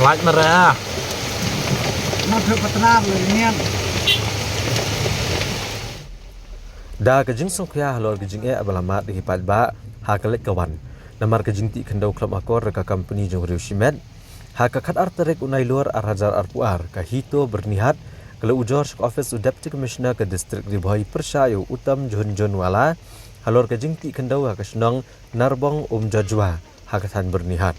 Like merah. Nó thưa bắt nam rồi nghe. Da kejing songkya halor kejing abalamat di hipat ba hakalet kawan. Namar kejing ti kendau klub akor reka company jong riu simet. Hakakat arterek unai luar arhajar arpuar kahito bernihat kalau ujor office u deputy commissioner ke distrik Ribhoi Pershayu Utam John Wala halor kejing ti kendau hakasnong narbong jajwa hakatan bernihat.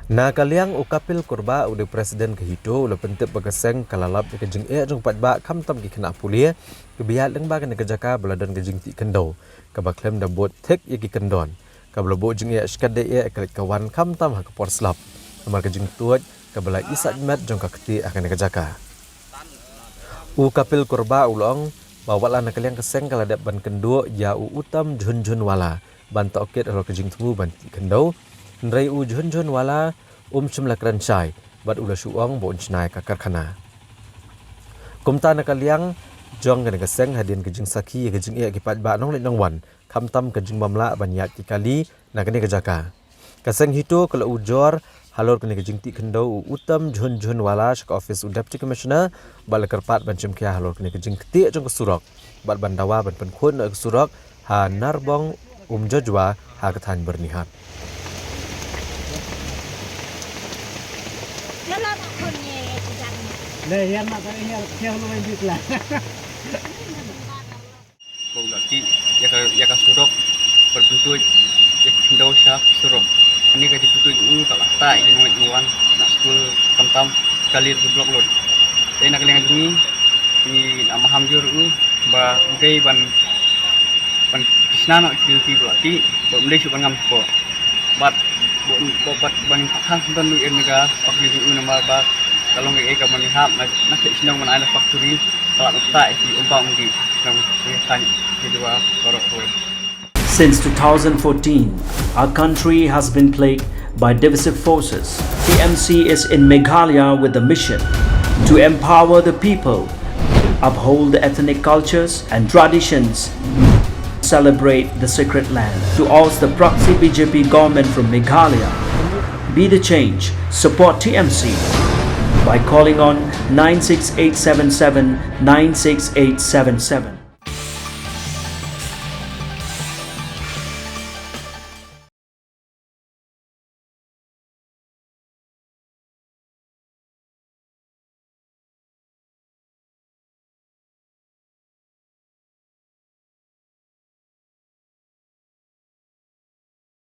Na kaliang ukapil kurba udah presiden kehito ulah pentip bagaseng kalalap kejing jong patba kam tam ki kena pulia kebiat leng bagan kejaka beladan kejing ti kendau kabaklem da bot tek ki kendon kablabo jing skade kalik kawan kam tam ha kapor slap amar kejing tuat kabala isat met jong kakti akan kejaka ukapil kurba ulong bawala na kaliang keseng kaladap ban kendo ya utam John Wala ban toket ro kejing temu ban ti kendau Nrai u John Wala chumlak rancai bat ula suang bon chnai ka karkhana kumta na kaliang jong ga ngaseng hadin kejing saki kejing ki pat ba nong le nong wan khamtam kejing mamla banyak ti kali na kene kejaka kaseng hito kala ujor halor kene kejing ti khendau utam John Wala shak office u deputy commissioner bal karpat bancem kya halor kene kejing ti jong surok bat bandawa ban penkhun surok ha narbong jajwa ha kathan bernihat Đây em mà cái này theo nó bên việc là. Berarti ya surok berbentuk ya kendau syak surok. Ini kaji bentuk kalau tak ini nuan nak school tam kalir di blok lor. Tapi nak lengan ini amaham jur ba uday ban kisna nak kilti berarti boleh cuba ngam ko. Bat ban khang dan lu enega pakli du nama ba kalau mereka melihat nak senang mana ada factory kalau tak di umpang di nang tanya kedua korok. Since 2014, our country has been plagued by divisive forces. TMC is in Meghalaya with the mission to empower the people, uphold the ethnic cultures and traditions, celebrate the sacred land. To oust the proxy BJP government from Meghalaya, be the change, support TMC by calling on 96877 96877.